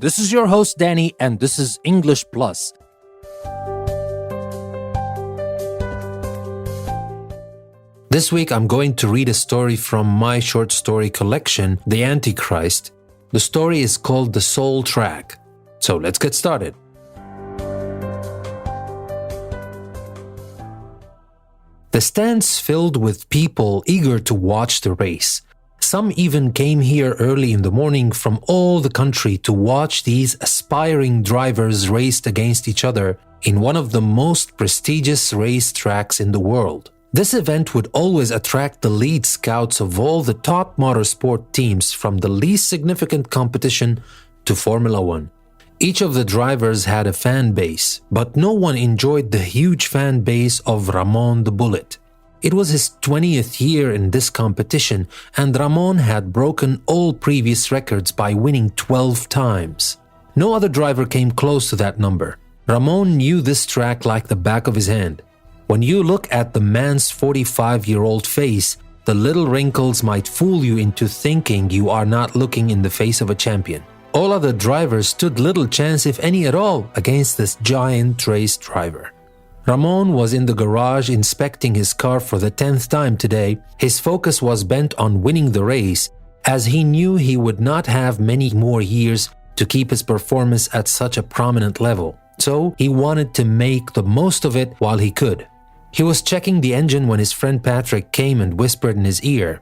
This is your host, Danny, and this is English Plus. This week, I'm going to read a story from my short story collection, The Antichrist. The story is called The Soul Track. So let's get started. The stands filled with people eager to watch the race. Some even came here early in the morning from all the country to watch these aspiring drivers race against each other in one of the most prestigious race tracks in the world. This event would always attract the lead scouts of all the top motorsport teams from the least significant competition to Formula One. Each of the drivers had a fan base, but no one enjoyed the huge fan base of Ramon the Bullet. It was his 20th year in this competition, and Ramon had broken all previous records by winning 12 times. No other driver came close to that number. Ramon knew this track like the back of his hand. When you look at the man's 45-year-old face, the little wrinkles might fool you into thinking you are not looking in the face of a champion. All other drivers stood little chance, if any at all, against this giant race driver. Ramon was in the garage inspecting his car for the 10th time today. His focus was bent on winning the race, as he knew he would not have many more years to keep his performance at such a prominent level. So he wanted to make the most of it while he could. He was checking the engine when his friend Patrick came and whispered in his ear,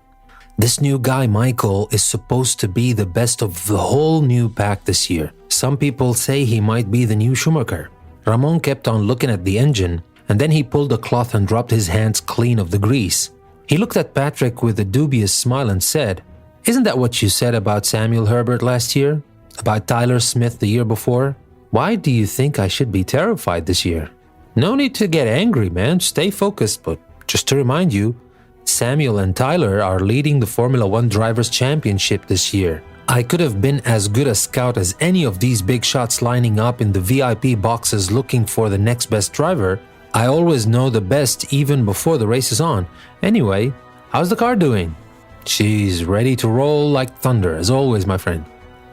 "This new guy, Michael, is supposed to be the best of the whole new pack this year. Some people say he might be the new Schumacher." Ramon kept on looking at the engine, and then he pulled a cloth and rubbed his hands clean of the grease. He looked at Patrick with a dubious smile and said, "Isn't that what you said about Samuel Herbert last year? About Tyler Smith the year before? Why do you think I should be terrified this year?" "No need to get angry, man. Stay focused, but just to remind you, Samuel and Tyler are leading the Formula One Drivers' Championship this year. I could have been as good a scout as any of these big shots lining up in the VIP boxes looking for the next best driver. I always know the best even before the race is on. Anyway, how's the car doing?" "She's ready to roll like thunder, as always, my friend."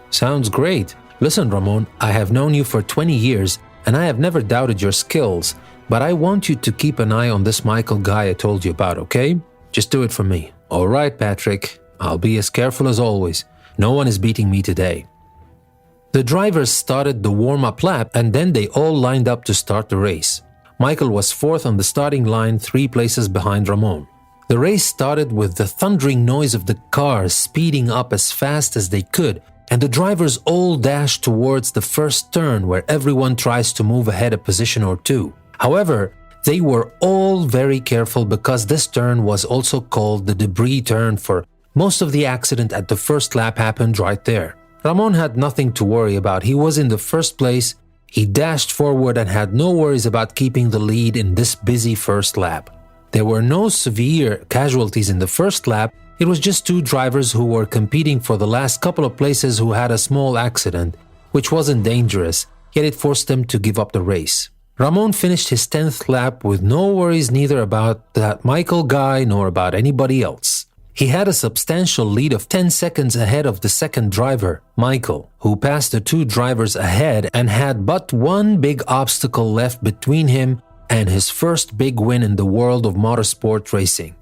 "Sounds great. Listen, Ramon, I have known you for 20 years and I have never doubted your skills, but I want you to keep an eye on this Michael guy I told you about, okay? Just do it for me." "All right, Patrick. I'll be as careful as always. No one is beating me today." The drivers started the warm-up lap and then they all lined up to start the race. Michael was fourth on the starting line, 3 places behind Ramon. The race started with the thundering noise of the cars speeding up as fast as they could, and the drivers all dashed towards the first turn where everyone tries to move ahead a position or two. However, they were all very careful because this turn was also called the debris turn, for most of the accident at the first lap happened right there. Ramon had nothing to worry about. He was in the first place. He dashed forward and had no worries about keeping the lead in this busy first lap. There were no severe casualties in the first lap. It was just 2 drivers who were competing for the last couple of places who had a small accident, which wasn't dangerous, yet it forced them to give up the race. Ramon finished his 10th lap with no worries neither about that Michael guy nor about anybody else. He had a substantial lead of 10 seconds ahead of the second driver, Michael, who passed the 2 drivers ahead and had but one big obstacle left between him and his first big win in the world of motorsport racing.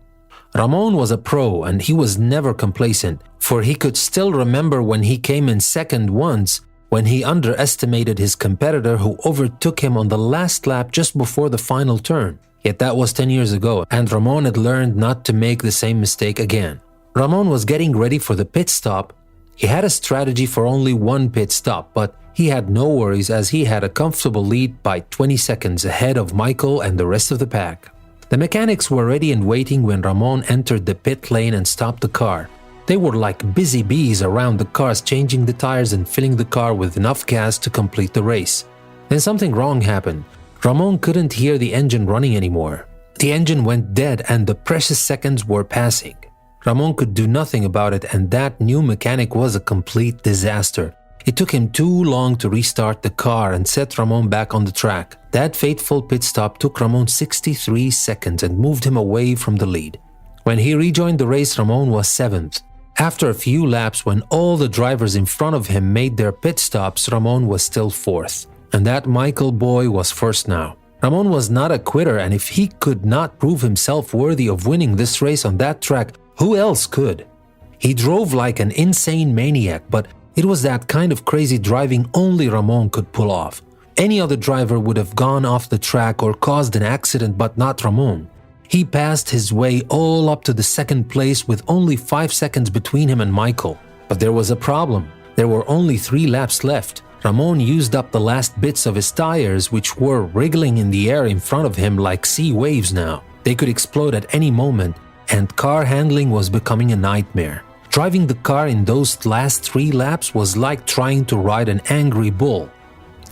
Ramon was a pro and he was never complacent, for he could still remember when he came in second once, when he underestimated his competitor who overtook him on the last lap just before the final turn. Yet that was 10 years ago, and Ramon had learned not to make the same mistake again. Ramon was getting ready for the pit stop. He had a strategy for only one pit stop, but he had no worries as he had a comfortable lead by 20 seconds ahead of Michael and the rest of the pack. The mechanics were ready and waiting when Ramon entered the pit lane and stopped the car. They were like busy bees around the cars, changing the tires and filling the car with enough gas to complete the race. Then something wrong happened. Ramon couldn't hear the engine running anymore. The engine went dead and the precious seconds were passing. Ramon could do nothing about it, and that new mechanic was a complete disaster. It took him too long to restart the car and set Ramon back on the track. That fateful pit stop took Ramon 63 seconds and moved him away from the lead. When he rejoined the race, Ramon was 7th. After a few laps, when all the drivers in front of him made their pit stops, Ramon was still fourth. And that Michael boy was first now. Ramon was not a quitter, and if he could not prove himself worthy of winning this race on that track, who else could? He drove like an insane maniac, but it was that kind of crazy driving only Ramon could pull off. Any other driver would have gone off the track or caused an accident, but not Ramon. He passed his way all up to the second place with only 5 seconds between him and Michael. But there was a problem. There were only 3 laps left. Ramon used up the last bits of his tires, which were wriggling in the air in front of him like sea waves now. They could explode at any moment, and car handling was becoming a nightmare. Driving the car in those last 3 laps was like trying to ride an angry bull.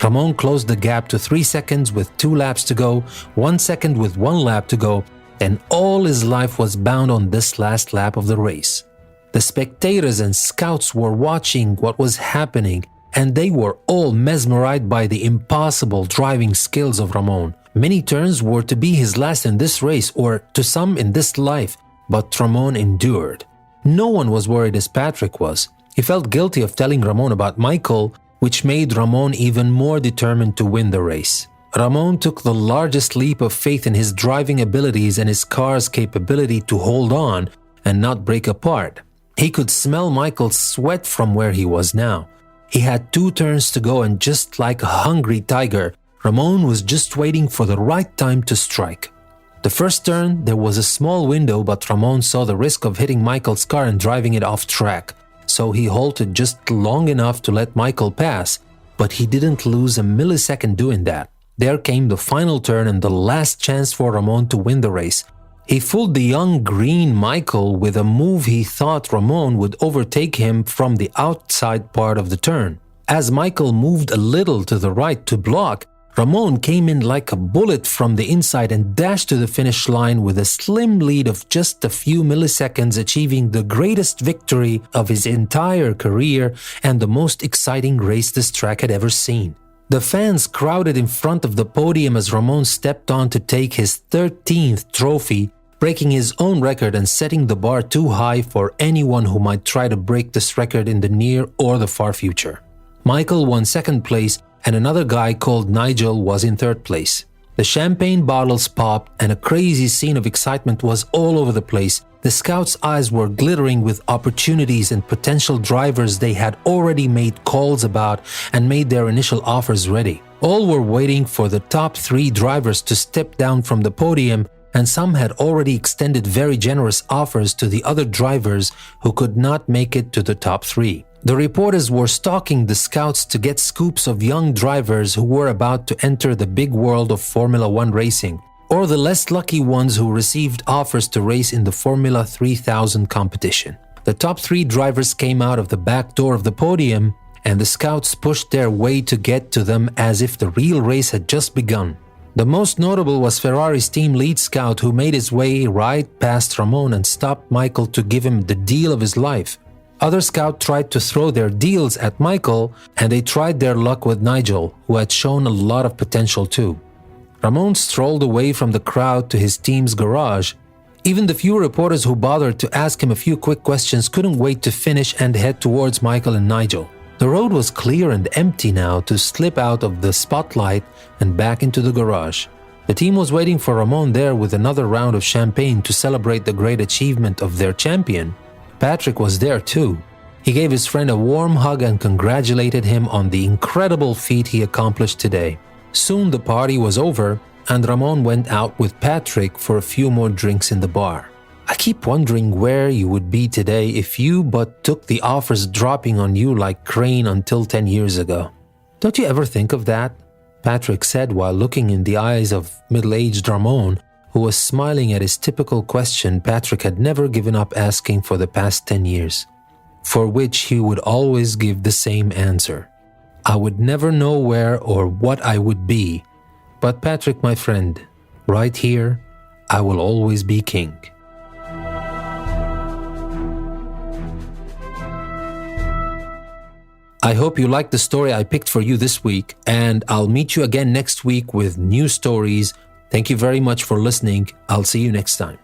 Ramon closed the gap to 3 seconds with 2 laps to go, 1 second with 1 lap to go, and all his life was bound on this last lap of the race. The spectators and scouts were watching what was happening, and they were all mesmerized by the impossible driving skills of Ramon. Many turns were to be his last in this race, or to some in this life, but Ramon endured. No one was worried as Patrick was. He felt guilty of telling Ramon about Michael, which made Ramon even more determined to win the race. Ramon took the largest leap of faith in his driving abilities and his car's capability to hold on and not break apart. He could smell Michael's sweat from where he was now. He had 2 turns to go, and just like a hungry tiger, Ramon was just waiting for the right time to strike. The first turn, there was a small window, but Ramon saw the risk of hitting Michael's car and driving it off track. So he halted just long enough to let Michael pass, but he didn't lose a millisecond doing that. There came the final turn and the last chance for Ramon to win the race. He fooled the young green Michael with a move he thought Ramon would overtake him from the outside part of the turn. As Michael moved a little to the right to block, Ramon came in like a bullet from the inside and dashed to the finish line with a slim lead of just a few milliseconds, achieving the greatest victory of his entire career and the most exciting race this track had ever seen. The fans crowded in front of the podium as Ramon stepped on to take his 13th trophy, breaking his own record and setting the bar too high for anyone who might try to break this record in the near or the far future. Michael won second place, and another guy called Nigel was in third place. The champagne bottles popped and a crazy scene of excitement was all over the place. The scouts' eyes were glittering with opportunities and potential drivers they had already made calls about and made their initial offers ready. All were waiting for the top 3 drivers to step down from the podium, and some had already extended very generous offers to the other drivers who could not make it to the top 3. The reporters were stalking the scouts to get scoops of young drivers who were about to enter the big world of Formula 1 racing, or the less lucky ones who received offers to race in the Formula 3000 competition. The top 3 drivers came out of the back door of the podium, and the scouts pushed their way to get to them as if the real race had just begun. The most notable was Ferrari's team lead scout, who made his way right past Ramon and stopped Michael to give him the deal of his life. Other scouts tried to throw their deals at Michael, and they tried their luck with Nigel, who had shown a lot of potential too. Ramon strolled away from the crowd to his team's garage. Even the few reporters who bothered to ask him a few quick questions couldn't wait to finish and head towards Michael and Nigel. The road was clear and empty now to slip out of the spotlight and back into the garage. The team was waiting for Ramon there with another round of champagne to celebrate the great achievement of their champion. Patrick was there too. He gave his friend a warm hug and congratulated him on the incredible feat he accomplished today. Soon the party was over, and Ramon went out with Patrick for a few more drinks in the bar. I keep wondering where you would be today if you but took the offers dropping on you like rain until 10 years ago. Don't you ever think of that? Patrick said while looking in the eyes of middle-aged Ramon, who was smiling at his typical question Patrick had never given up asking for the past 10 years, for which he would always give the same answer. I would never know where or what I would be, but Patrick, my friend, right here, I will always be king. I hope you liked the story I picked for you this week, and I'll meet you again next week with new stories. Thank you very much for listening. I'll see you next time.